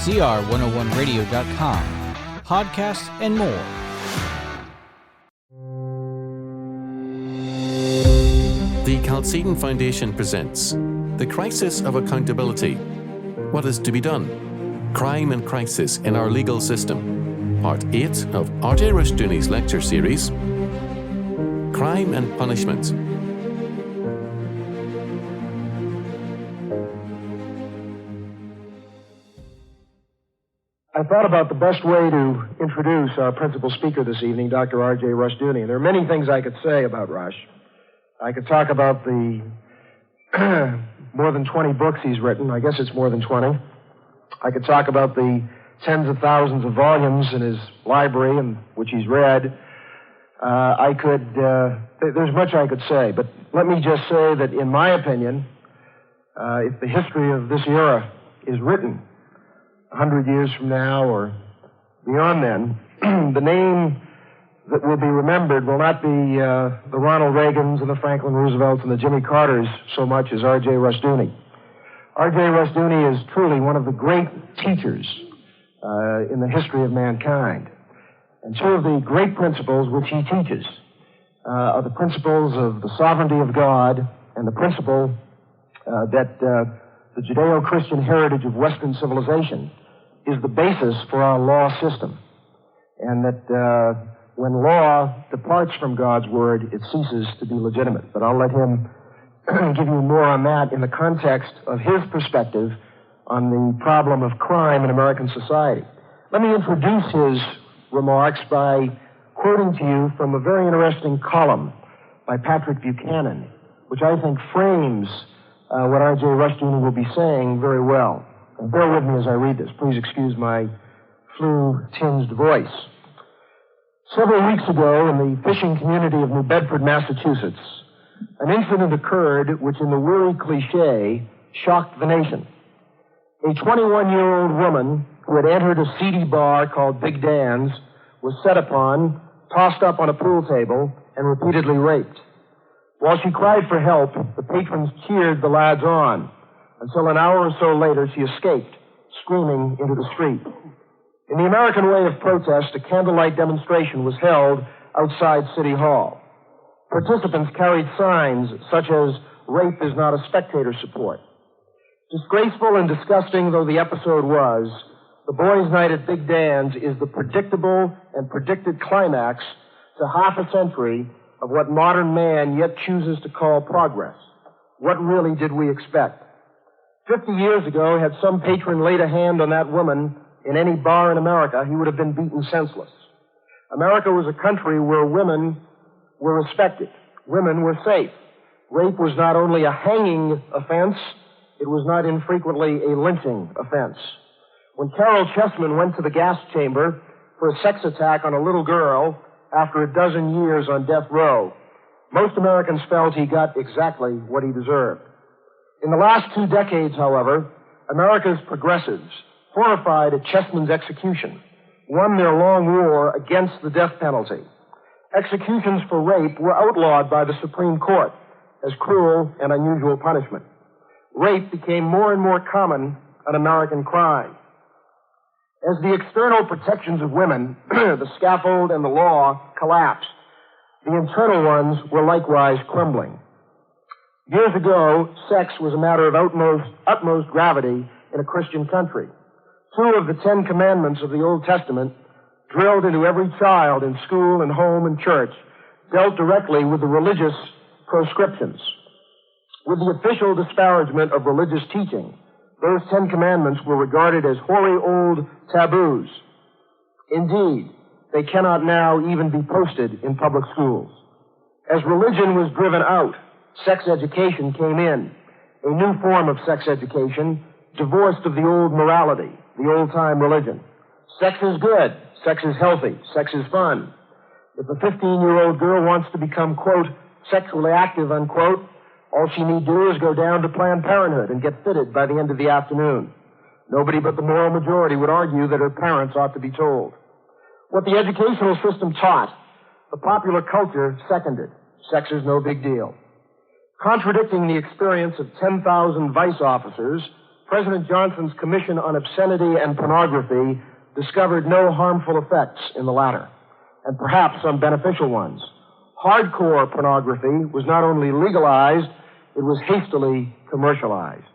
CR101radio.com, podcasts, and more. The Chalcedon Foundation presents The Crisis of Accountability. What is to be done? Crime and Crisis in Our Legal System. Part 8 of R.J. Rushdoony's lecture series, Crime and Punishment. I thought about the best way to introduce our principal speaker this evening, Dr. R.J. Rushdoony. There are many things I could say about Rush. I could talk about the more than 20 books he's written. I guess it's more than 20. I could talk about the tens of thousands of volumes in his library, and which he's read. There's much I could say, but let me just say that in my opinion, if the history of this era is written 100 years from now or beyond then, the name that will be remembered will not be the Ronald Reagans and the Franklin Roosevelts and the Jimmy Carters so much as R.J. Rushdoony. R.J. Rushdoony is truly one of the great teachers in the history of mankind. And two of the great principles which he teaches are the principles of the sovereignty of God and the principle that the Judeo-Christian heritage of Western civilization is the basis for our law system. And that when law departs from God's word, it ceases to be legitimate. But I'll let him give you more on that in the context of his perspective on the problem of crime in American society. Let me introduce his remarks by quoting to you from a very interesting column by Patrick Buchanan, which I think frames what R.J. Rushdoony will be saying very well. And bear with me as I read this. Please excuse my flu-tinged voice. Several weeks ago, in the fishing community of New Bedford, Massachusetts, an incident occurred which, in the weary cliché, shocked the nation. A 21-year-old woman who had entered a seedy bar called Big Dan's was set upon, tossed up on a pool table, and repeatedly raped. While she cried for help, the patrons cheered the lads on, until an hour or so later she escaped, screaming into the street. In the American way of protest, a candlelight demonstration was held outside City Hall. Participants carried signs such as, "Rape is not a spectator sport." Disgraceful and disgusting though the episode was, the boys' night at Big Dan's is the predictable and predicted climax to half a century of what modern man yet chooses to call progress. What really did we expect? 50 years ago, had some patron laid a hand on that woman in any bar in America, he would have been beaten senseless. America was a country where women were respected. Women were safe. Rape was not only a hanging offense, it was not infrequently a lynching offense. When Carol Chessman went to the gas chamber for a sex attack on a little girl after a dozen years on death row, most Americans felt he got exactly what he deserved. In the last 2 decades, however, America's progressives, horrified at Chessman's execution, won their long war against the death penalty. Executions for rape were outlawed by the Supreme Court as cruel and unusual punishment. Rape became more and more common an American crime. As the external protections of women, the scaffold and the law, collapsed, the internal ones were likewise crumbling. Years ago, sex was a matter of utmost gravity in a Christian country. 2 of the 10 commandments of the Old Testament, drilled into every child in school and home and church, dealt directly with the religious proscriptions. With the official disparagement of religious teaching, those 10 commandments were regarded as hoary old taboos. Indeed, they cannot now even be posted in public schools. As religion was driven out, sex education came in, a new form of sex education, divorced of the old morality, the old-time religion. Sex is good. Sex is healthy. Sex is fun. If a 15-year-old girl wants to become, quote, sexually active, unquote, all she need do is go down to Planned Parenthood and get fitted by the end of the afternoon. Nobody but the moral majority would argue that her parents ought to be told. What the educational system taught, the popular culture seconded. Sex is no big deal. Contradicting the experience of 10,000 vice officers President Johnson's Commission on Obscenity and Pornography discovered no harmful effects in the latter, and perhaps some beneficial ones. Hardcore pornography was not only legalized, it was hastily commercialized.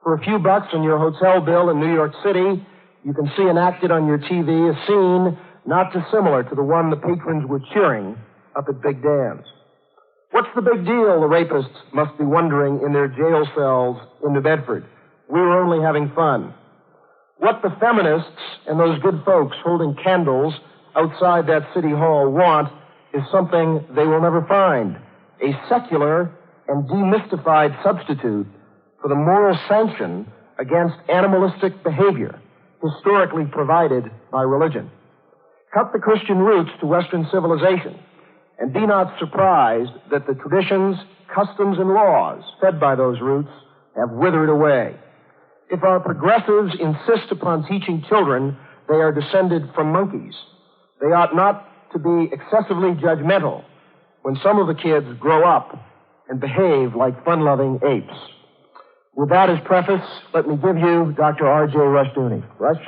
For a few bucks on your hotel bill in New York City, you can see enacted on your TV a scene not dissimilar to the one the patrons were cheering up at Big Dan's. What's the big deal, the rapists must be wondering in their jail cells in New Bedford. We were only having fun. What the feminists and those good folks holding candles outside that city hall want is something they will never find, a secular and demystified substitute for the moral sanction against animalistic behavior historically provided by religion. Cut the Christian roots to Western civilization, and be not surprised that the traditions, customs, and laws fed by those roots have withered away. If our progressives insist upon teaching children they are descended from monkeys, they ought not to be excessively judgmental when some of the kids grow up and behave like fun-loving apes. With that as preface, let me give you Dr. R.J. Rushdoony. Rush?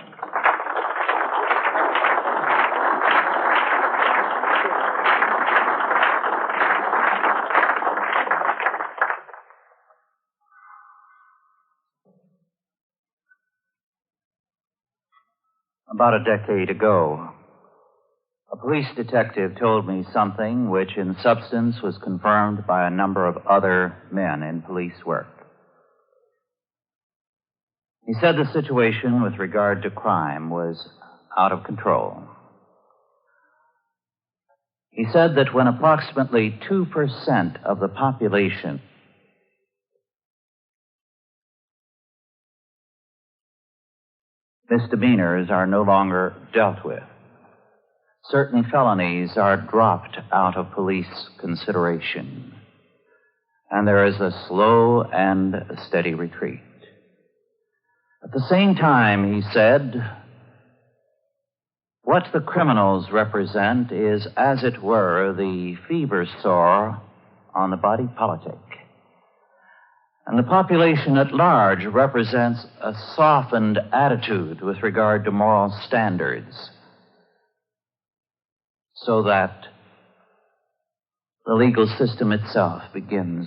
About a decade ago, a police detective told me something which in substance was confirmed by a number of other men in police work. He said the situation with regard to crime was out of control. He said that when approximately 2% of the population misdemeanors are no longer dealt with, certain felonies are dropped out of police consideration, and there is a slow and steady retreat. At the same time, he said, what the criminals represent is, as it were, the fever sore on the body politic. And the population at large represents a softened attitude with regard to moral standards, so that the legal system itself begins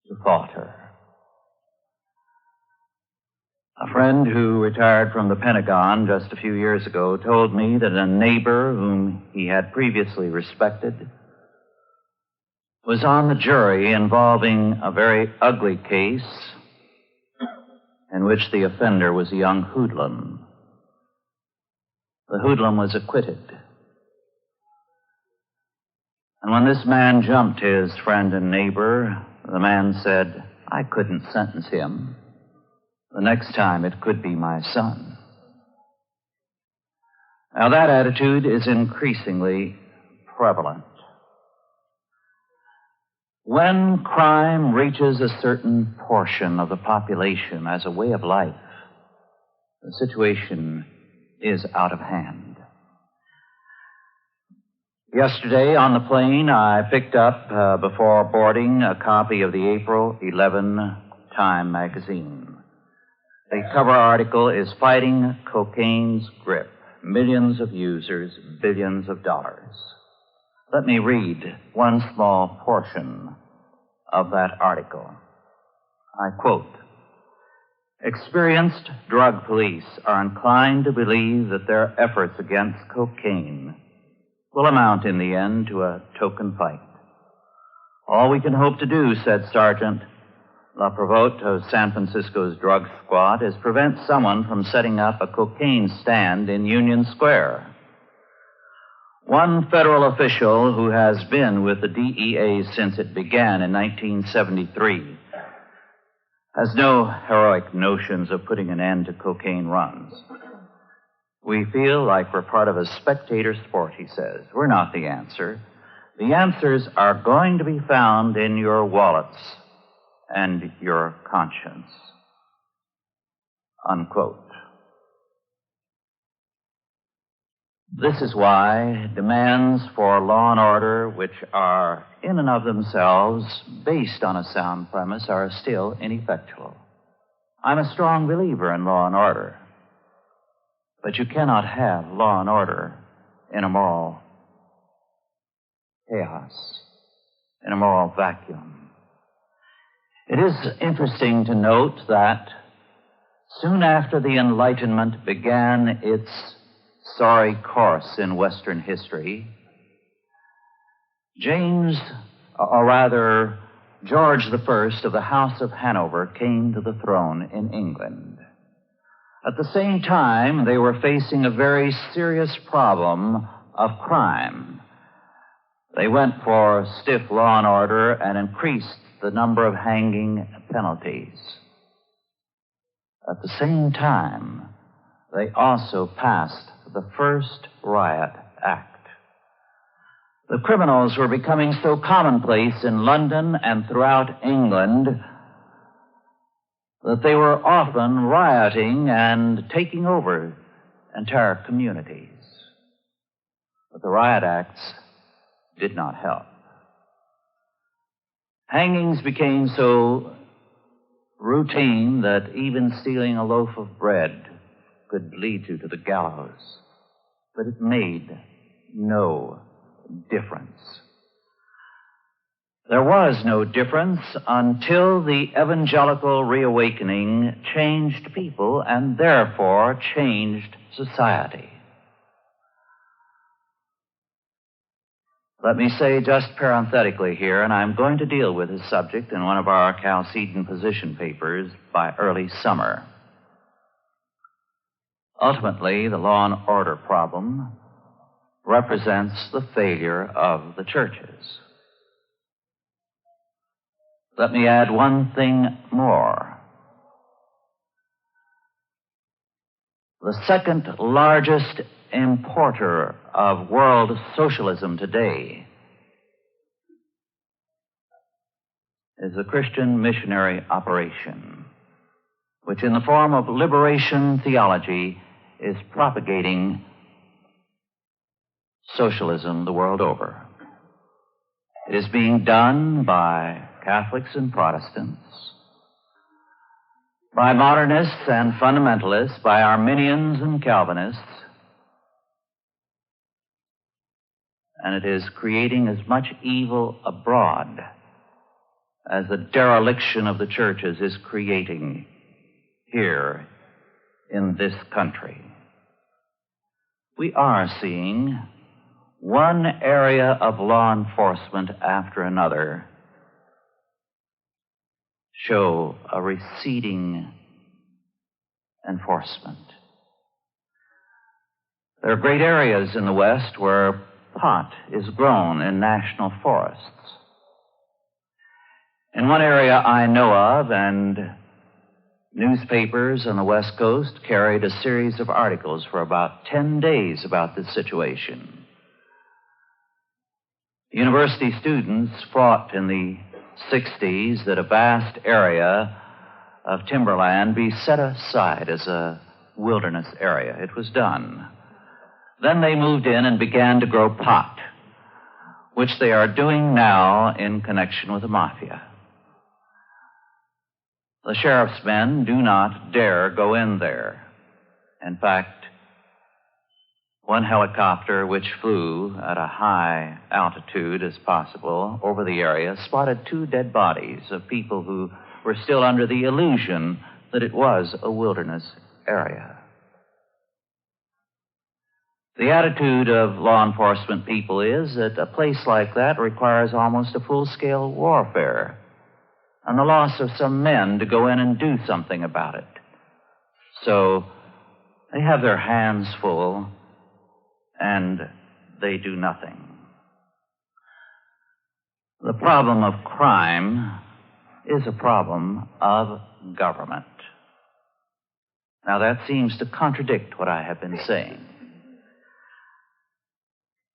to falter. A friend who retired from the Pentagon just a few years ago told me that a neighbor whom he had previously respected was on the jury involving a very ugly case in which the offender was a young hoodlum. The hoodlum was acquitted. And when this man jumped his friend and neighbor, the man said, I couldn't sentence him. The next time it could be my son. Now that attitude is increasingly prevalent. When crime reaches a certain portion of the population as a way of life, the situation is out of hand. Yesterday on the plane, I picked up, before boarding, a copy of the April 11 Time magazine. The cover article is Fighting Cocaine's Grip. Millions of users, billions of dollars. Let me read one small portion of that article. I quote, experienced drug police are inclined to believe that their efforts against cocaine will amount in the end to a token fight. All we can hope to do, said Sergeant La Provote of San Francisco's drug squad, is prevent someone from setting up a cocaine stand in Union Square. One federal official who has been with the DEA since it began in 1973 has no heroic notions of putting an end to cocaine runs. We feel like we're part of a spectator sport, he says. We're not the answer. The answers are going to be found in your wallets and your conscience. Unquote. This is why demands for law and order, which are in and of themselves based on a sound premise, are still ineffectual. I'm a strong believer in law and order. But you cannot have law and order in a moral chaos, in a moral vacuum. It is interesting to note that soon after the Enlightenment began its sorry course in Western history, George I of the House of Hanover came to the throne in England. At the same time, they were facing a very serious problem of crime. They went for stiff law and order and increased the number of hanging penalties. At the same time, they also passed the first Riot Act. The criminals were becoming so commonplace in London and throughout England that they were often rioting and taking over entire communities. But the Riot Acts did not help. Hangings became so routine that even stealing a loaf of bread could lead you to the gallows. But it made no difference. There was no difference until the evangelical reawakening changed people and therefore changed society. Let me say just parenthetically here, and I'm going to deal with this subject in one of our Chalcedon position papers by early summer. Ultimately, the law and order problem represents the failure of the churches. Let me add one thing more. The second largest importer of world socialism today is the Christian missionary operation, which in the form of liberation theology is propagating socialism the world over. It is being done by Catholics and Protestants, by modernists and fundamentalists, by Arminians and Calvinists, and it is creating as much evil abroad as the dereliction of the churches is creating here in this country. We are seeing one area of law enforcement after another show a receding enforcement. There are great areas in the West where pot is grown in national forests. In one area I know of, and newspapers on the West Coast carried a series of articles for about 10 days about this situation. University students fought in the 60s that a vast area of timberland be set aside as a wilderness area. It was done. Then they moved in and began to grow pot, which they are doing now in connection with the mafia. The sheriff's men do not dare go in there. In fact, one helicopter which flew at a high altitude as possible over the area spotted 2 dead bodies of people who were still under the illusion that it was a wilderness area. The attitude of law enforcement people is that a place like that requires almost a full-scale warfare and the loss of some men to go in and do something about it. So they have their hands full and they do nothing. The problem of crime is a problem of government. Now that seems to contradict what I have been saying.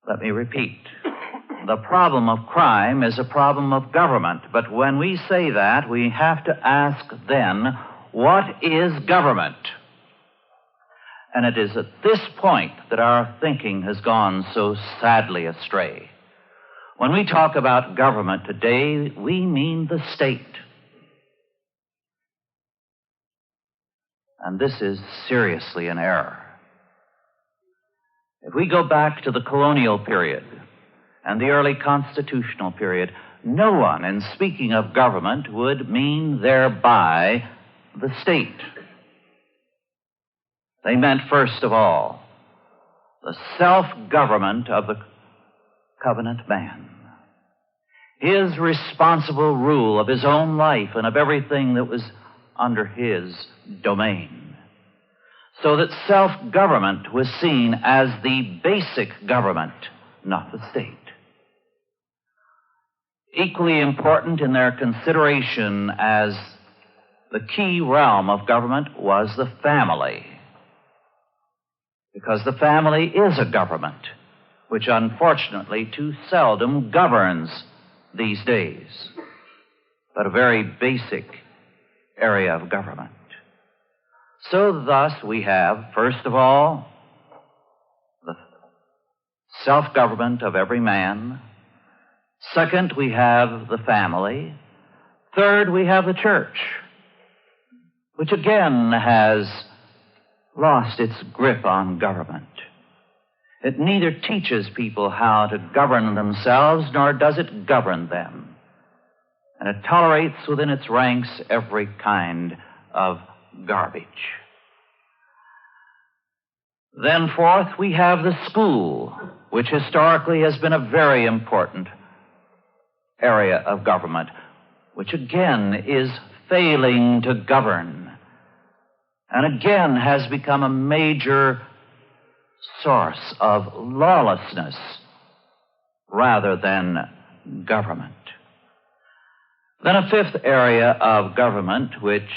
Let me repeat. The problem of crime is a problem of government, but when we say that, we have to ask then, what is government? And it is at this point that our thinking has gone so sadly astray. When we talk about government today, we mean the state. And this is seriously an error. If we go back to the colonial period and the early constitutional period, no one, in speaking of government, would mean thereby the state. They meant, first of all, the self-government of the covenant man. His responsible rule of his own life and of everything that was under his domain. So that self-government was seen as the basic government, not the state. Equally important in their consideration as the key realm of government was the family. Because the family is a government, which unfortunately too seldom governs these days, but a very basic area of government. So thus we have, first of all, the self-government of every man. Second, we have the family. Third, we have the church, which again has lost its grip on government. It neither teaches people how to govern themselves, nor does it govern them. And it tolerates within its ranks every kind of garbage. Then fourth, we have the school, which historically has been a very important area of government, which again is failing to govern, and again has become a major source of lawlessness rather than government. Then a fifth area of government which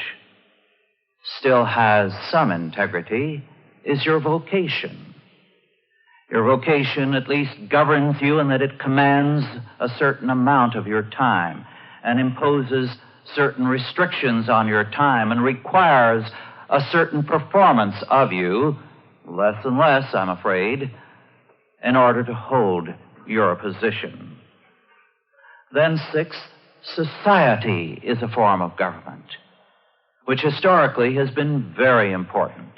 still has some integrity is your vocation. Your vocation at least governs you in that it commands a certain amount of your time and imposes certain restrictions on your time and requires a certain performance of you, less and less, I'm afraid, in order to hold your position. Then sixth, society is a form of government, which historically has been very important.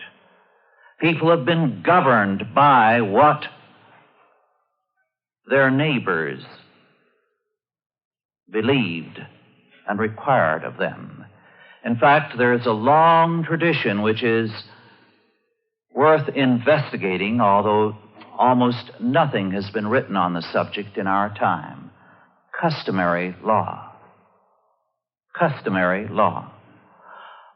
People have been governed by what their neighbors believed and required of them. In fact, there is a long tradition which is worth investigating, although almost nothing has been written on the subject in our time. Customary law. Customary law.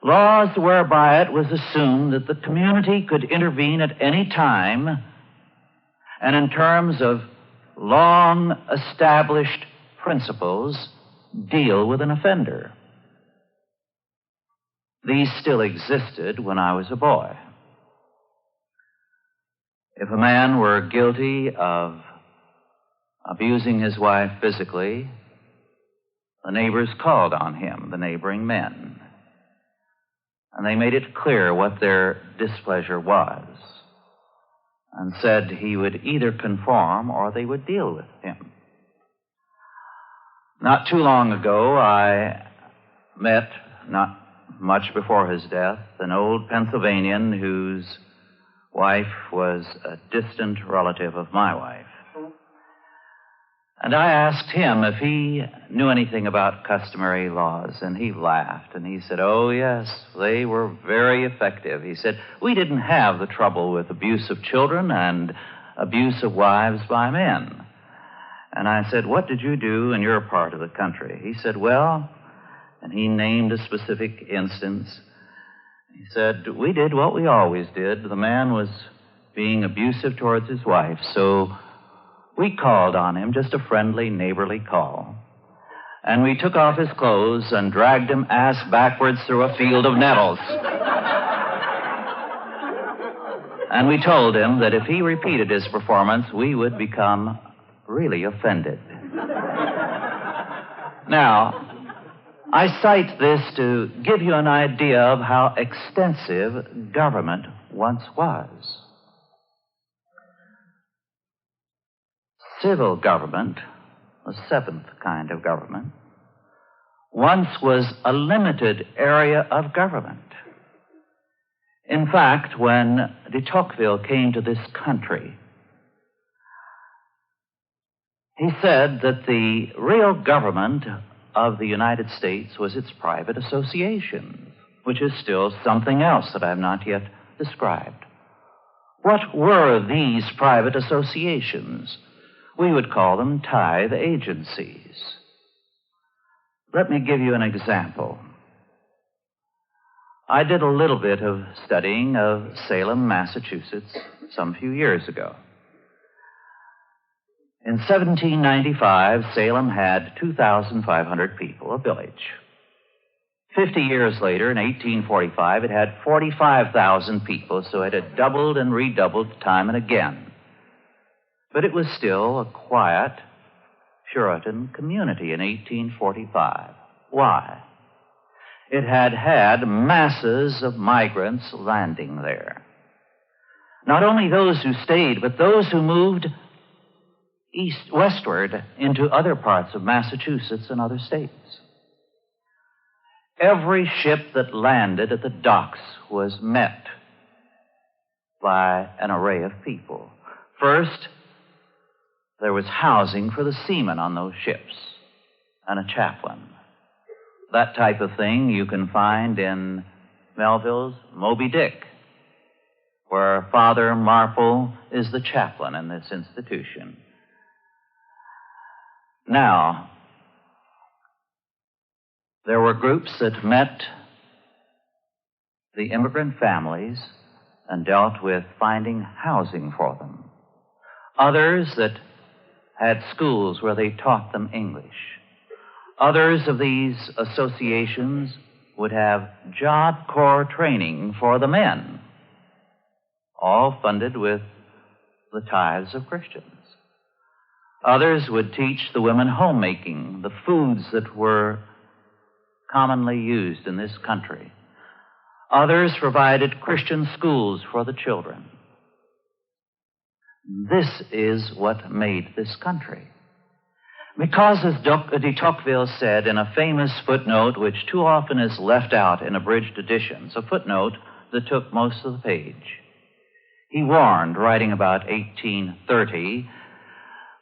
Laws whereby it was assumed that the community could intervene at any time and in terms of long-established principles deal with an offender. These still existed when I was a boy. If a man were guilty of abusing his wife physically, the neighbors called on him, the neighboring men, and they made it clear what their displeasure was and said he would either conform or they would deal with him. Not too long ago, I met, not much before his death, an old Pennsylvanian whose wife was a distant relative of my wife. And I asked him if he knew anything about customary laws, and he laughed, and he said, "Oh, yes, they were very effective." He said, "We didn't have the trouble with abuse of children and abuse of wives by men." And I said, "What did you do in your part of the country?" He said, "Well," and he named a specific instance. He said, "We did what we always did. The man was being abusive towards his wife, so we called on him, just a friendly, neighborly call. And we took off his clothes and dragged him ass backwards through a field of nettles. And we told him that if he repeated his performance, we would become really offended." Now, I cite this to give you an idea of how extensive government once was. Civil government, the seventh kind of government, once was a limited area of government. In fact, when de Tocqueville came to this country, he said that the real government of the United States was its private associations, which is still something else that I have not yet described. What were these private associations? We would call them tithe agencies. Let me give you an example. I did a little bit of studying of Salem, Massachusetts, some few years ago. In 1795, Salem had 2,500 people, a village. 50 years later, in 1845, it had 45,000 people, so it had doubled and redoubled time and again. But it was still a quiet Puritan community in 1845. Why? It had had masses of migrants landing there. Not only those who stayed, but those who moved westward into other parts of Massachusetts and other states. Every ship that landed at the docks was met by an array of people. First, there was housing for the seamen on those ships and a chaplain. That type of thing you can find in Melville's Moby Dick, where Father Marple is the chaplain in this institution. Now, there were groups that met the immigrant families and dealt with finding housing for them. Others that had schools where they taught them English. Others of these associations would have Job Corps training for the men, all funded with the tithes of Christians. Others would teach the women homemaking, the foods that were commonly used in this country. Others provided Christian schools for the children. This is what made this country. Because, as de Tocqueville said in a famous footnote, which too often is left out in abridged editions, a footnote that took most of the page, he warned, writing about 1830,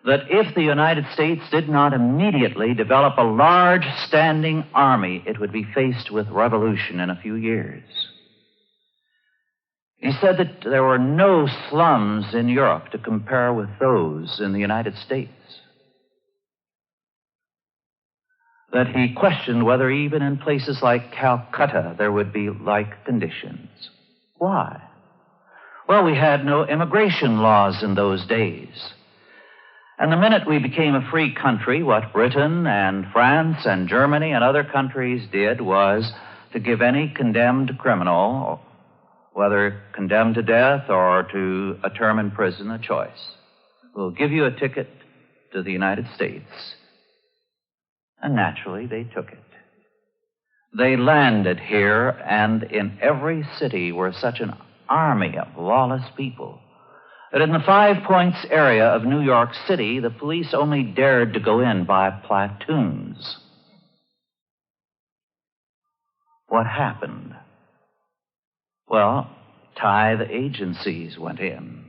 that if the United States did not immediately develop a large standing army, it would be faced with revolution in a few years. He said that there were no slums in Europe to compare with those in the United States. That he questioned whether even in places like Calcutta there would be like conditions. Why? Well, we had no immigration laws in those days. And the minute we became a free country, what Britain and France and Germany and other countries did was to give any condemned criminal, whether condemned to death or to a term in prison, a choice. We'll give you a ticket to the United States. And naturally, they took it. They landed here, and in every city were such an army of lawless people that in the 5 Points area of New York City, the police only dared to go in by platoons. What happened? Well, tithe agencies went in.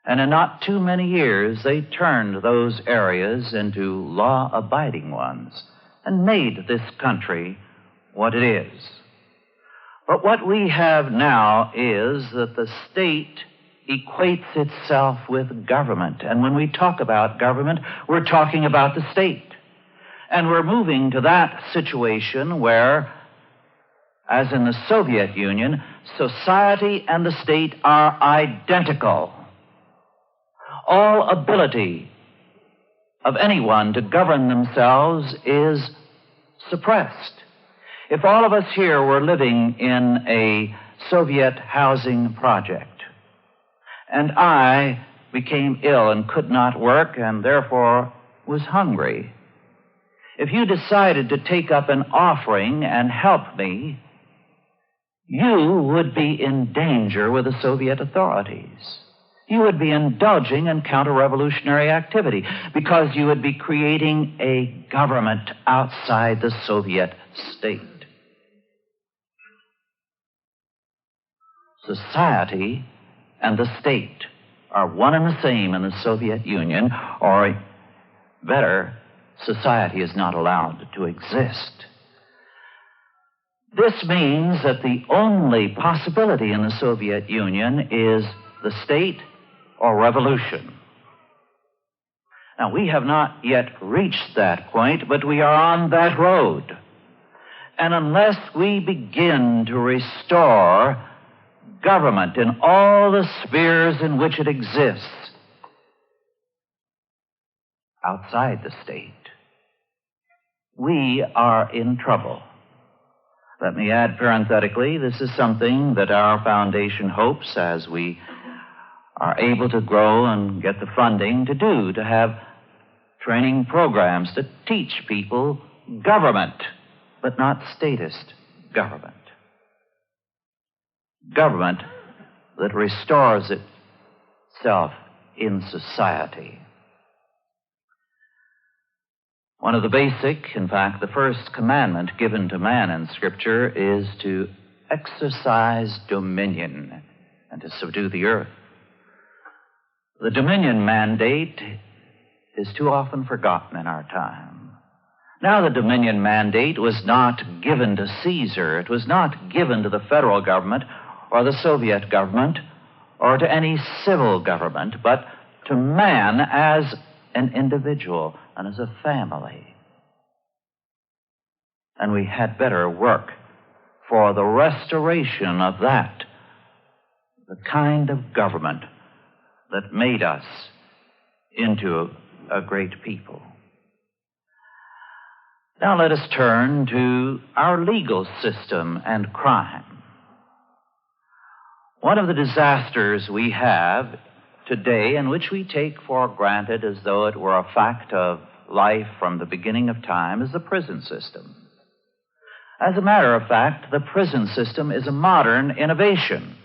And in not too many years, they turned those areas into law-abiding ones and made this country what it is. But what we have now is that the state equates itself with government. And when we talk about government, we're talking about the state. And we're moving to that situation where, as in the Soviet Union, society and the state are identical. All ability of anyone to govern themselves is suppressed. If all of us here were living in a Soviet housing project, and I became ill and could not work and therefore was hungry, if you decided to take up an offering and help me, you would be in danger with the Soviet authorities. You would be indulging in counter-revolutionary activity because you would be creating a government outside the Soviet state. Society and the state are one and the same in the Soviet Union, or better, society is not allowed to exist. This means that the only possibility in the Soviet Union is the state or revolution. Now, we have not yet reached that point, but we are on that road. And unless we begin to restore government in all the spheres in which it exists outside the state, we are in trouble. Let me add parenthetically, this is something that our foundation hopes, as we are able to grow and get the funding to do, to have training programs to teach people government, but not statist government. Government that restores itself in society. One of the basic, in fact, the first commandment given to man in Scripture is to exercise dominion and to subdue the earth. The dominion mandate is too often forgotten in our time. Now, the dominion mandate was not given to Caesar. It was not given to the federal government or the Soviet government or to any civil government, but to man as an individual and as a family. And we had better work for the restoration of that, the kind of government that made us into a great people. Now let us turn to our legal system and crime. One of the disasters we have today, and which we take for granted as though it were a fact of life from the beginning of time, is the prison system. As a matter of fact, the prison system is a modern innovation.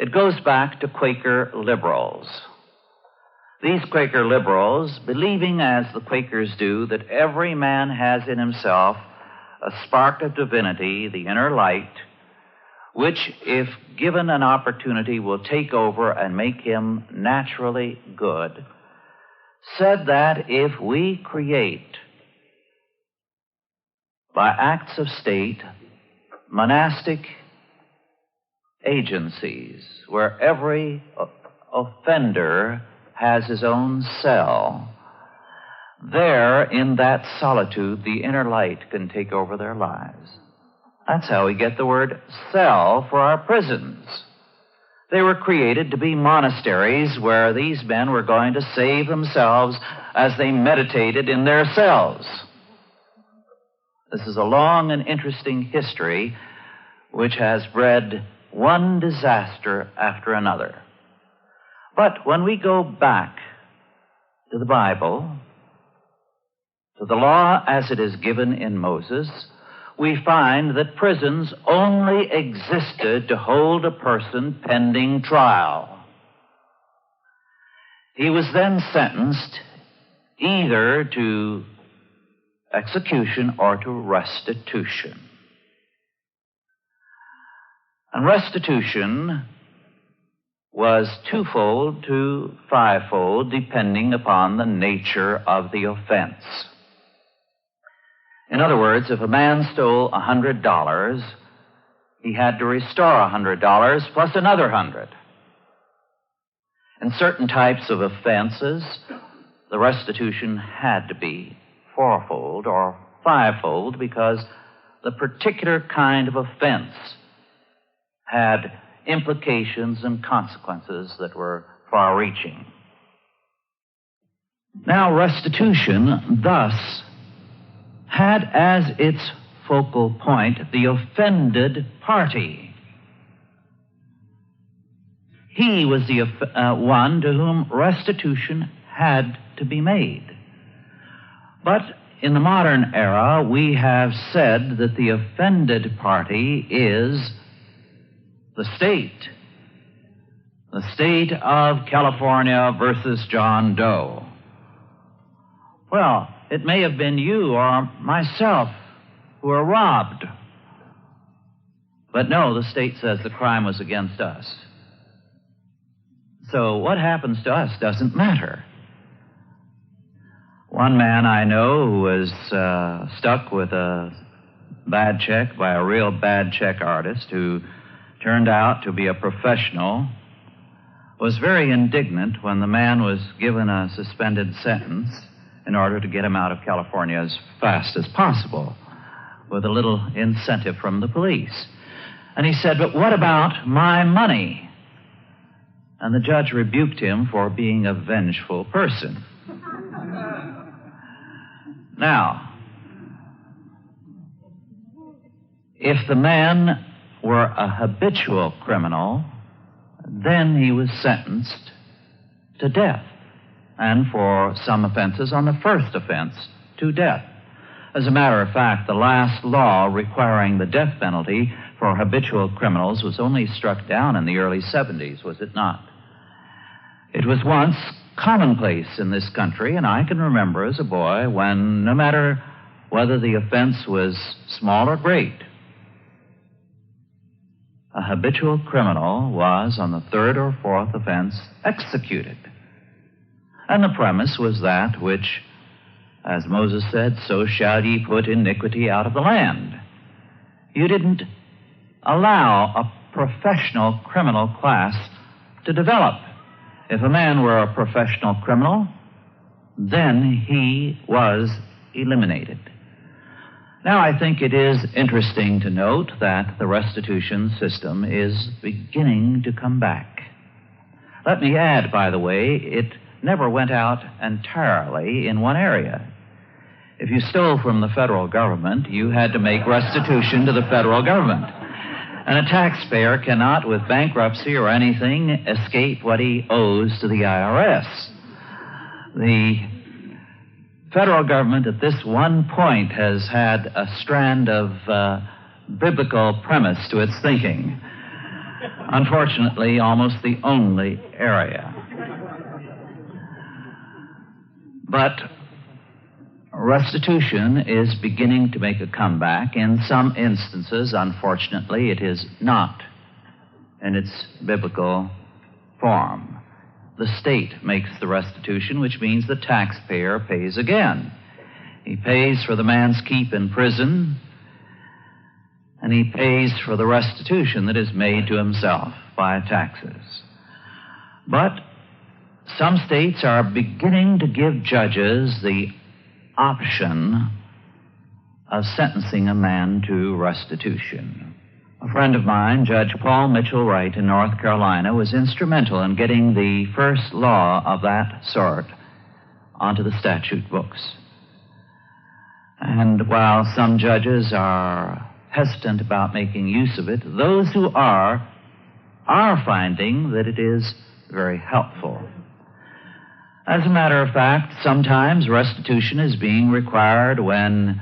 It goes back to Quaker liberals. These Quaker liberals, believing as the Quakers do that every man has in himself a spark of divinity, the inner light, which, if given an opportunity, will take over and make him naturally good, said that if we create, by acts of state, monastic agencies where every offender has his own cell, there, in that solitude, the inner light can take over their lives. That's how we get the word cell for our prisons. They were created to be monasteries where these men were going to save themselves as they meditated in their cells. This is a long and interesting history which has bred one disaster after another. But when we go back to the Bible, to the law as it is given in Moses, we find that prisons only existed to hold a person pending trial. He was then sentenced either to execution or to restitution. And restitution was twofold to fivefold, depending upon the nature of the offense. In other words, if a man stole $100, he had to restore $100 plus another 100. In certain types of offenses, the restitution had to be fourfold or fivefold because the particular kind of offense had implications and consequences that were far-reaching. Now, restitution, thus, had as its focal point the offended party. He was the one to whom restitution had to be made. But in the modern era, we have said that the offended party is the state. The state of California versus John Doe. Well, it may have been you or myself who were robbed. But no, the state says the crime was against us. So what happens to us doesn't matter. One man I know who was stuck with a bad check by a real bad check artist who turned out to be a professional was very indignant when the man was given a suspended sentence in order to get him out of California as fast as possible with a little incentive from the police. And he said, "But what about my money?" And the judge rebuked him for being a vengeful person. Now, if the man were a habitual criminal, then he was sentenced to death, and for some offenses, on the first offense, to death. As a matter of fact, the last law requiring the death penalty for habitual criminals was only struck down in the early 70s, was it not? It was once commonplace in this country, and I can remember as a boy when, no matter whether the offense was small or great, a habitual criminal was, on the third or fourth offense, executed. And the premise was that which, as Moses said, "So shall ye put iniquity out of the land." You didn't allow a professional criminal class to develop. If a man were a professional criminal, then he was eliminated. Now, I think it is interesting to note that the restitution system is beginning to come back. Let me add, by the way, it never went out entirely in one area. If you stole from the federal government, you had to make restitution to the federal government. And a taxpayer cannot, with bankruptcy or anything, escape what he owes to the IRS. The federal government at this one point has had a strand of biblical premise to its thinking. Unfortunately, almost the only area. But restitution is beginning to make a comeback. In some instances, unfortunately, it is not in its biblical form. The state makes the restitution, which means the taxpayer pays again. He pays for the man's keep in prison, and he pays for the restitution that is made to himself by taxes. But some states are beginning to give judges the option of sentencing a man to restitution. A friend of mine, Judge Paul Mitchell Wright in North Carolina, was instrumental in getting the first law of that sort onto the statute books. And while some judges are hesitant about making use of it, those who are finding that it is very helpful. As a matter of fact, sometimes restitution is being required when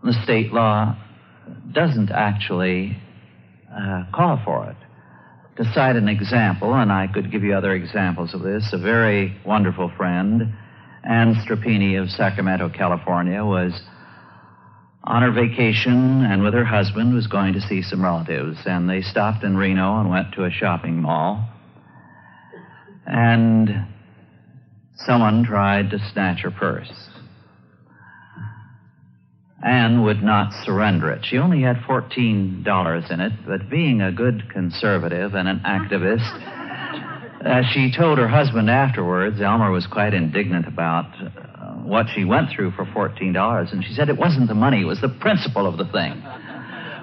the state law doesn't actually call for it. To cite an example, and I could give you other examples of this, a very wonderful friend, Ann Strappini of Sacramento, California, was on her vacation and with her husband was going to see some relatives, and they stopped in Reno and went to a shopping mall. And someone tried to snatch her purse. Anne would not surrender it. She only had $14 in it, but being a good conservative and an activist, as she told her husband afterwards, Elmer was quite indignant about what she went through for $14, and she said it wasn't the money, it was the principle of the thing.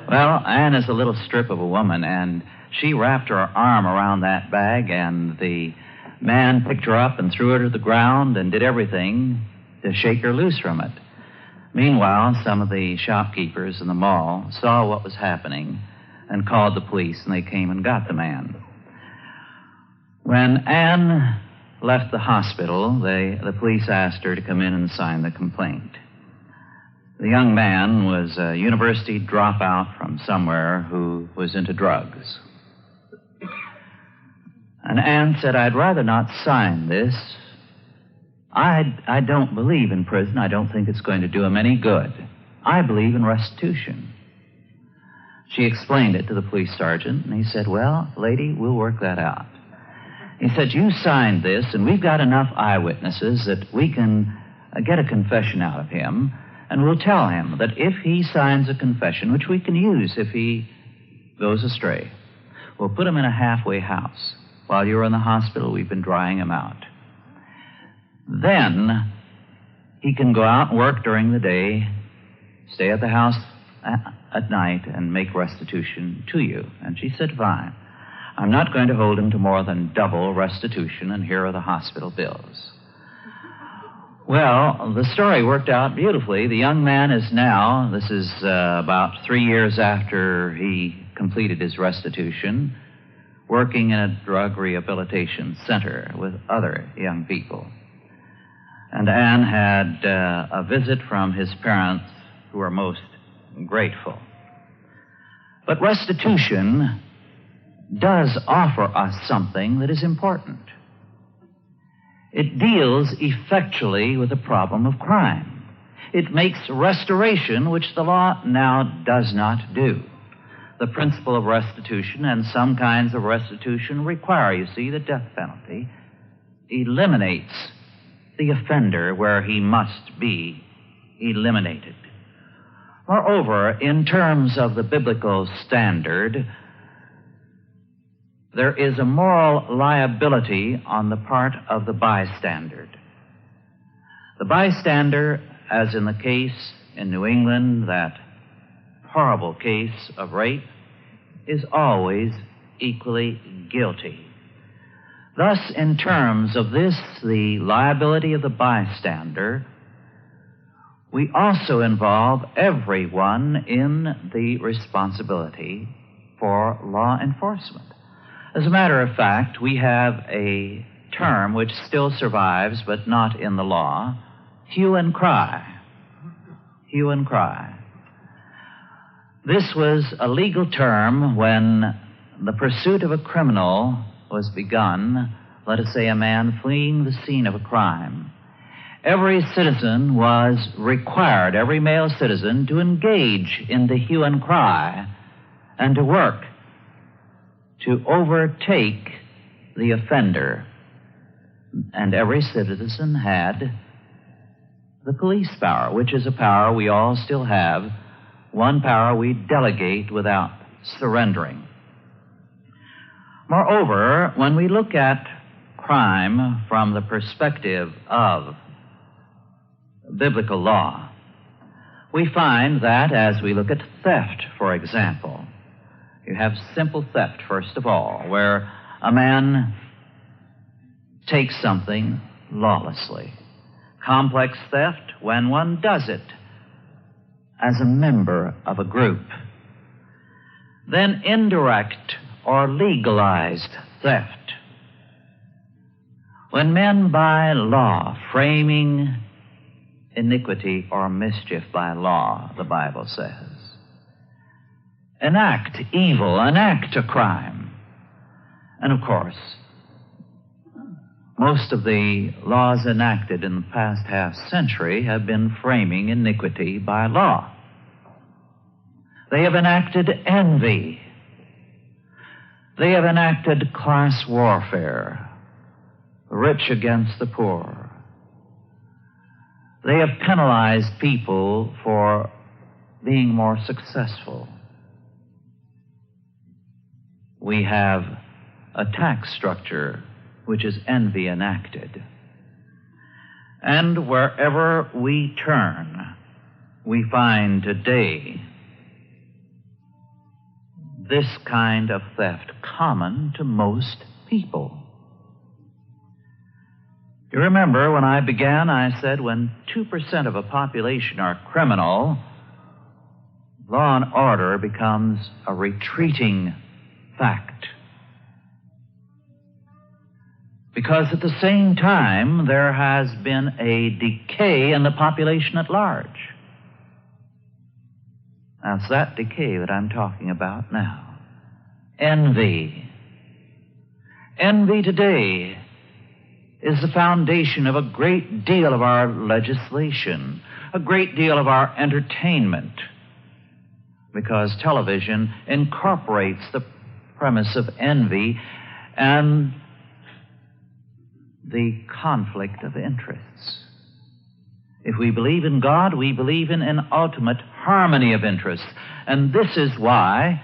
Well, Anne is a little strip of a woman, and she wrapped her arm around that bag, and the man picked her up and threw her to the ground and did everything to shake her loose from it. Meanwhile, some of the shopkeepers in the mall saw what was happening and called the police, and they came and got the man. When Anne left the hospital, the police asked her to come in and sign the complaint. The young man was a university dropout from somewhere who was into drugs. And Anne said, "I'd rather not sign this. I don't believe in prison. I don't think it's going to do him any good. I believe in restitution." She explained it to the police sergeant, and he said, well, lady, we'll work that out. He said, you signed this, and we've got enough eyewitnesses that we can get a confession out of him, and we'll tell him that if he signs a confession, which we can use if he goes astray, we'll put him in a halfway house. While you're in the hospital, we've been drying him out. Then he can go out and work during the day, stay at the house at night, and make restitution to you. And she said, fine. I'm not going to hold him to more than double restitution, and here are the hospital bills. Well, the story worked out beautifully. The young man is now, this is about 3 years after he completed his restitution, working in a drug rehabilitation center with other young people. And Anne had a visit from his parents who were most grateful. But restitution does offer us something that is important. It deals effectually with the problem of crime. It makes restoration, which the law now does not do. The principle of restitution and some kinds of restitution require, you see, the death penalty eliminates the offender where he must be eliminated. Moreover, in terms of the biblical standard, there is a moral liability on the part of the bystander. The bystander, as in the case in New England, that horrible case of rape, is always equally guilty. Thus, in terms of this, the liability of the bystander, we also involve everyone in the responsibility for law enforcement. As a matter of fact, we have a term which still survives, but not in the law, hue and cry. Hue and cry. This was a legal term when the pursuit of a criminal was begun, let us say a man fleeing the scene of a crime. Every citizen was required, every male citizen, to engage in the hue and cry and to work to overtake the offender. And every citizen had the police power, which is a power we all still have, one power we delegate without surrendering. Moreover, when we look at crime from the perspective of biblical law, we find that as we look at theft, for example, you have simple theft, first of all, where a man takes something lawlessly. Complex theft, when one does it as a member of a group. Then indirect or legalized theft, when men by law, framing iniquity or mischief by law, the Bible says, enact evil, enact a crime. And of course, most of the laws enacted in the past half century have been framing iniquity by law. They have enacted envy. They have enacted class warfare, the rich against the poor. They have penalized people for being more successful. We have a tax structure which is envy enacted. And wherever we turn, we find today this kind of theft common to most people. You remember when I began, I said when 2% of a population are criminal, law and order becomes a retreating fact. Because at the same time, there has been a decay in the population at large. Now, it's that decay that I'm talking about now. Envy. Envy today is the foundation of a great deal of our legislation, a great deal of our entertainment. because television incorporates the premise of envy and the conflict of interests. If we believe in God, we believe in an ultimate harmony of interests. And this is why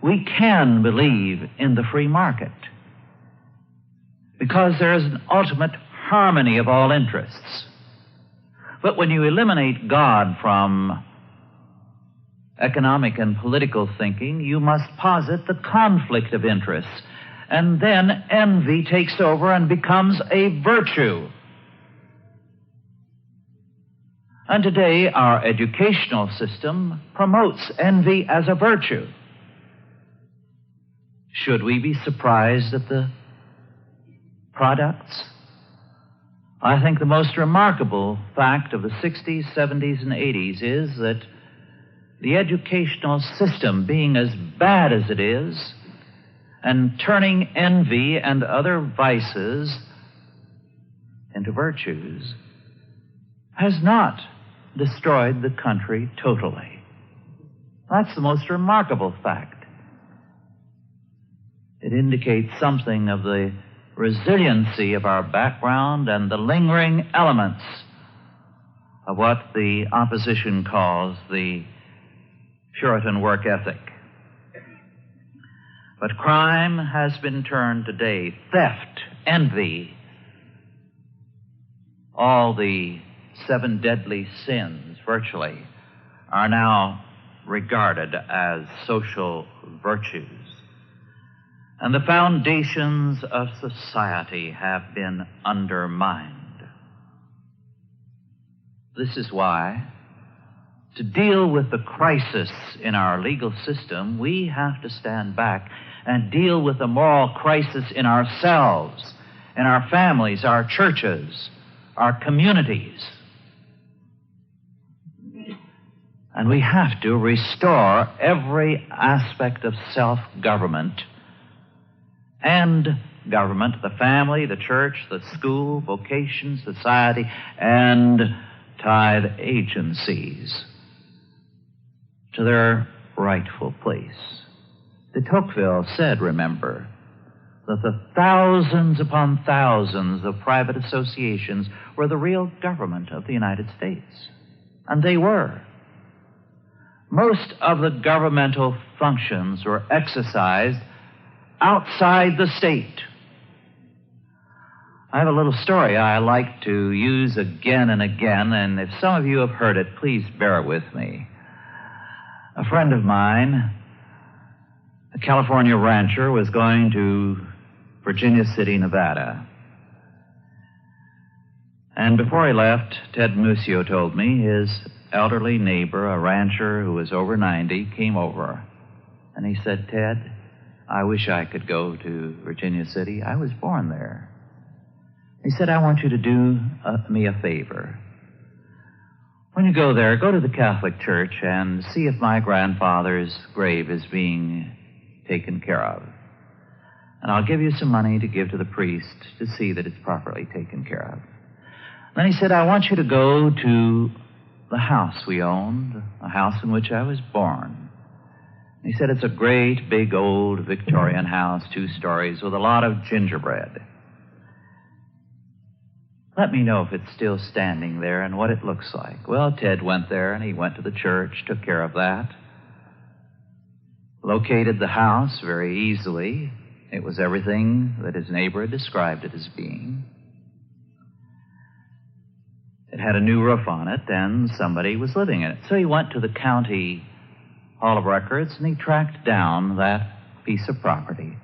we can believe in the free market, because there is an ultimate harmony of all interests. But when you eliminate God from economic and political thinking, you must posit the conflict of interests. And then envy takes over and becomes a virtue. And today, our educational system promotes envy as a virtue. Should we be surprised at the products? I think the most remarkable fact of the 60s, 70s, and 80s is that the educational system, being as bad as it is, and turning envy and other vices into virtues, has not destroyed the country totally. That's the most remarkable fact. It indicates something of the resiliency of our background and the lingering elements of what the opposition calls the Puritan work ethic. But crime has been turned today. Theft, envy, all the 7 deadly sins, virtually, are now regarded as social virtues. And the foundations of society have been undermined. This is why, to deal with the crisis in our legal system, we have to stand back and deal with the moral crisis in ourselves, in our families, our churches, our communities. And we have to restore every aspect of self-government and government, the family, the church, the school, vocation, society, and tithe agencies to their rightful place. De Tocqueville said, remember, that the thousands upon thousands of private associations were the real government of the United States. And they were. Most of the governmental functions were exercised outside the state. I have a little story I like to use again and again, and if some of you have heard it, please bear it with me. A friend of mine, a California rancher, was going to Virginia City, Nevada. And before he left, Ted Musio told me his elderly neighbor, a rancher who was over 90, came over. And he said, Ted, I wish I could go to Virginia City. I was born there. He said, I want you to do me a favor. When you go there, go to the Catholic Church and see if my grandfather's grave is being taken care of. And I'll give you some money to give to the priest to see that it's properly taken care of. Then he said, I want you to go to the house we owned, a house in which I was born. He said, it's a great, big, old Victorian house, 2 stories, with a lot of gingerbread. Let me know if it's still standing there and what it looks like. Well, Ted went there, and he went to the church, took care of that, located the house very easily. It was everything that his neighbor had described it as being. It had a new roof on it, and somebody was living in it. So he went to the county Hall of Records, and he tracked down that piece of property.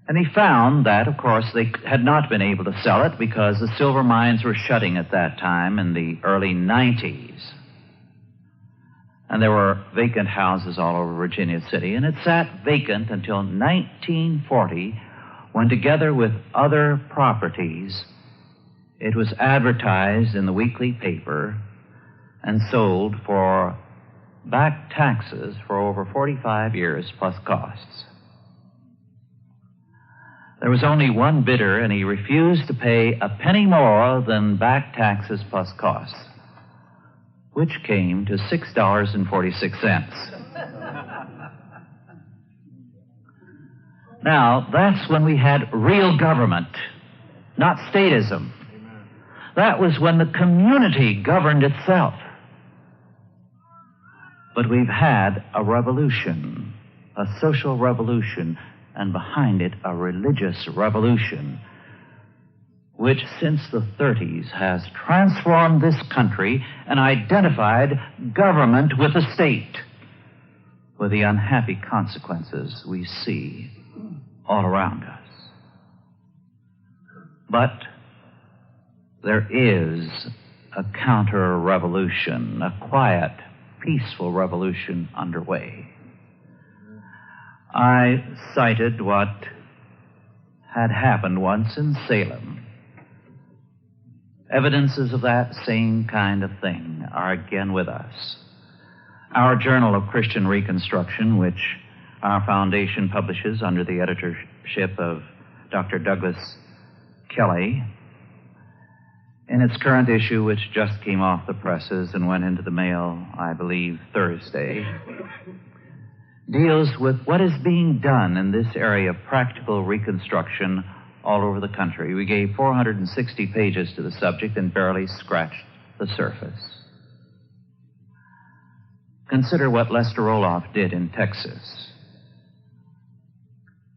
And he found that, of course, they had not been able to sell it because the silver mines were shutting at that time in the early 90s. And there were vacant houses all over Virginia City, and it sat vacant until 1940, when, together with other properties, it was advertised in the weekly paper and sold for back taxes for over 45 years plus costs. There was only one bidder, and he refused to pay a penny more than back taxes plus costs. which came to $6.46. Now, that's when we had real government, not statism. That was when the community governed itself. But we've had a revolution, a social revolution, and behind it a religious revolution, which since the 30s has transformed this country and identified government with the state, with the unhappy consequences we see all around us. But there is a counter-revolution, a quiet, peaceful revolution underway. I cited what had happened once in Salem. Evidences of that same kind of thing are again with us. Our Journal of Christian Reconstruction, which our foundation publishes under the editorship of Dr. Douglas Kelly, in its current issue, which just came off the presses and went into the mail, I believe, Thursday, deals with what is being done in this area of practical reconstruction all over the country. We gave 460 pages to the subject and barely scratched the surface. Consider what Lester Roloff did in Texas.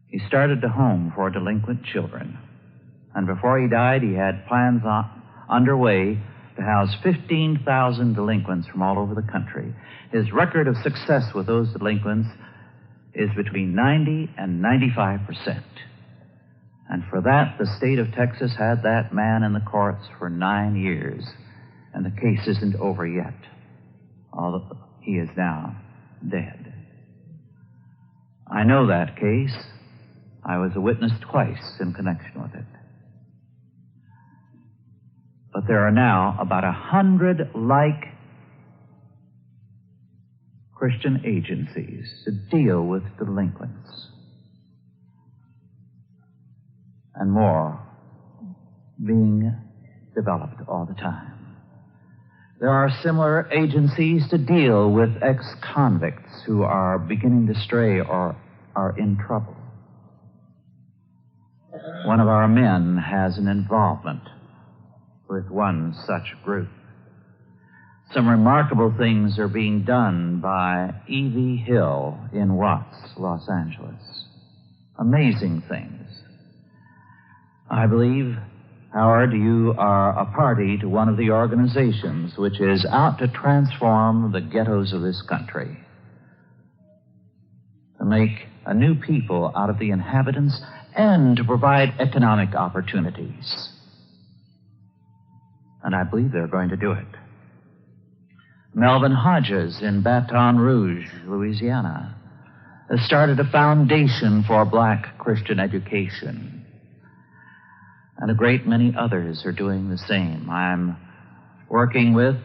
He started a home for delinquent children, and before he died, he had plans underway to house 15,000 delinquents from all over the country. His record of success with those delinquents is between 90 and 95%. And for that, the state of Texas had that man in the courts for 9 years, and the case isn't over yet, although he is now dead. I know that case. I was a witness twice in connection with it. But there are now about 100 like Christian agencies to deal with delinquents, and more being developed all the time. There are similar agencies to deal with ex-convicts who are beginning to stray or are in trouble. One of our men has an involvement with one such group. Some remarkable things are being done by E.V. Hill in Watts, Los Angeles. Amazing things. I believe, Howard, you are a party to one of the organizations which is out to transform the ghettos of this country, to make a new people out of the inhabitants and to provide economic opportunities. And I believe they're going to do it. Melvin Hodges in Baton Rouge, Louisiana, has started a foundation for black Christian education. And a great many others are doing the same. I'm working with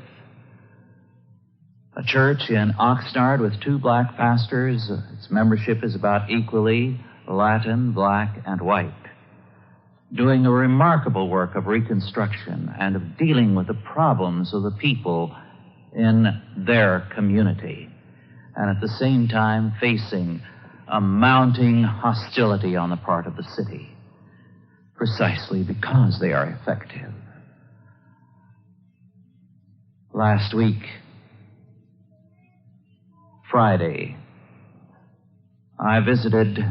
a church in Oxnard with 2 black pastors. Its membership is about equally Latin, black, and white, doing a remarkable work of reconstruction and of dealing with the problems of the people in their community, and at the same time facing a mounting hostility on the part of the city, precisely because they are effective. Last week, Friday, I visited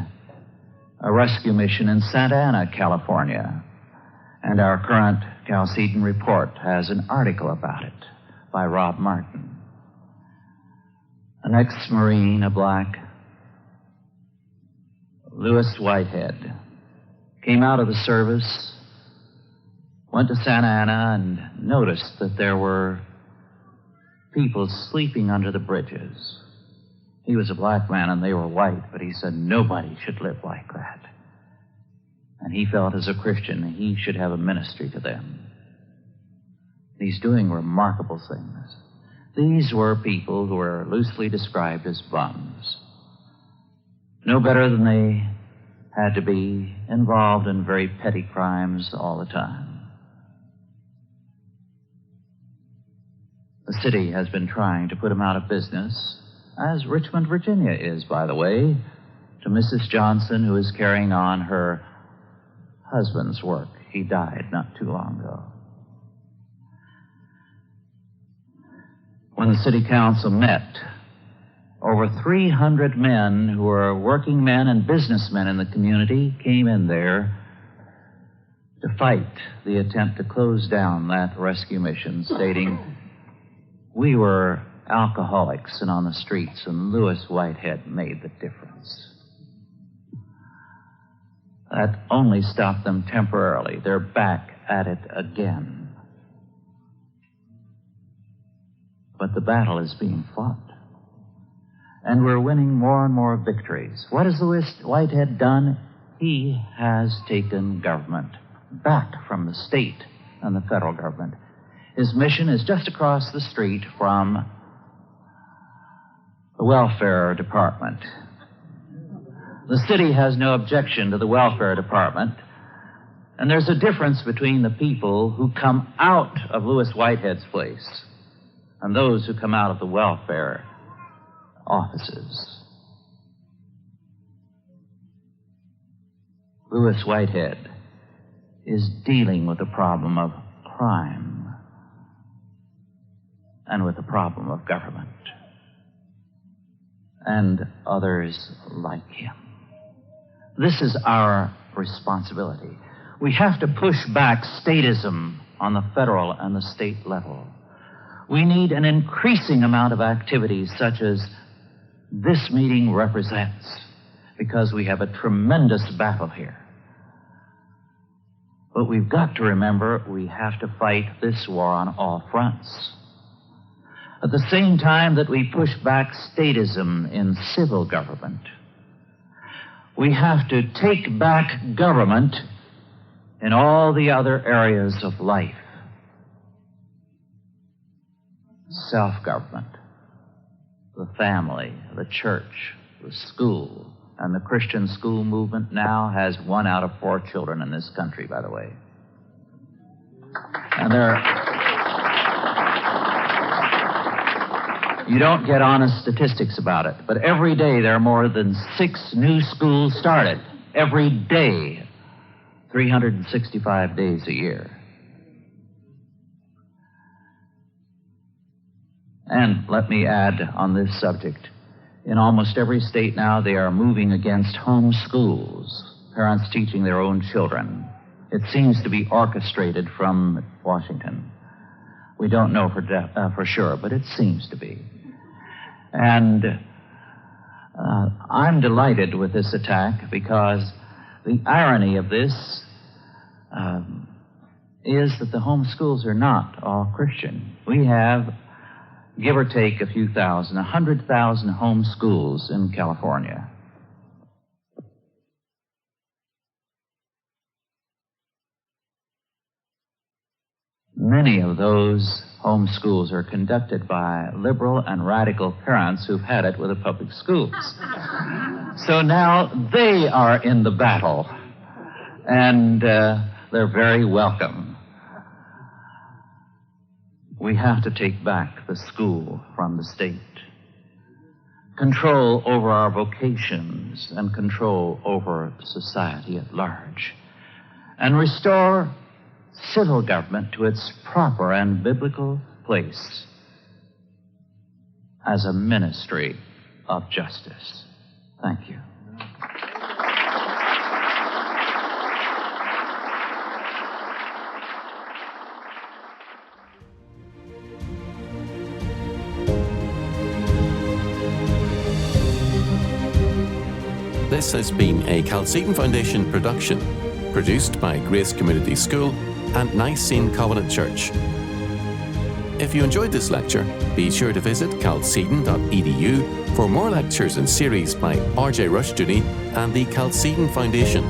a rescue mission in Santa Ana, California, and our current Chalcedon report has an article about it by Rob Martin. An ex-Marine, a black, Lewis Whitehead, came out of the service, went to Santa Ana, and noticed that there were people sleeping under the bridges. He was a black man and they were white, but he said nobody should live like that. And he felt as a Christian he should have a ministry to them. He's doing remarkable things. These were people who were loosely described as bums. No better than they had to be, involved in very petty crimes all the time. The city has been trying to put him out of business, as Richmond, Virginia is, by the way, to Mrs. Johnson, who is carrying on her husband's work. He died not too long ago. When the city council met, over 300 men who were working men and businessmen in the community came in there to fight the attempt to close down that rescue mission, stating, "We were alcoholics and on the streets, and Lewis Whitehead made the difference." That only stopped them temporarily. They're back at it again. But the battle is being fought. And we're winning more and more victories. What has Lewis Whitehead done? He has taken government back from the state and the federal government. His mission is just across the street from the welfare department. The city has no objection to the welfare department, and there's a difference between the people who come out of Lewis Whitehead's place and those who come out of the welfare offices. Lewis Whitehead is dealing with the problem of crime and with the problem of government and others like him. This is our responsibility. We have to push back statism on the federal and the state level. We need an increasing amount of activities such as this meeting represents, because we have a tremendous battle here. But we've got to remember we have to fight this war on all fronts. At the same time that we push back statism in civil government, we have to take back government in all the other areas of life. Self-government, the family, the church, the school, and the Christian school movement now has 1 out of 4 children in this country, by the way. And you don't get honest statistics about it, but every day there are more than 6 new schools started. Every day, 365 days a year. And let me add on this subject, in almost every state now they are moving against home schools, parents teaching their own children. It seems to be orchestrated from Washington. We don't know for sure, but it seems to be. And I'm delighted with this attack because the irony of this is that the home schools are not all Christian. We have, give or take a few thousand, 100,000 home schools in California. Many of those home schools are conducted by liberal and radical parents who've had it with the public schools. So now they are in the battle, and they're very welcome. We have to take back the school from the state, control over our vocations, and control over society at large, and restore civil government to its proper and biblical place as a ministry of justice. Thank you. This has been a Chalcedon Foundation production, produced by Grace Community School and Nicene Covenant Church. If you enjoyed this lecture, be sure to visit chalcedon.edu for more lectures and series by R.J. Rushdoony and the Chalcedon Foundation.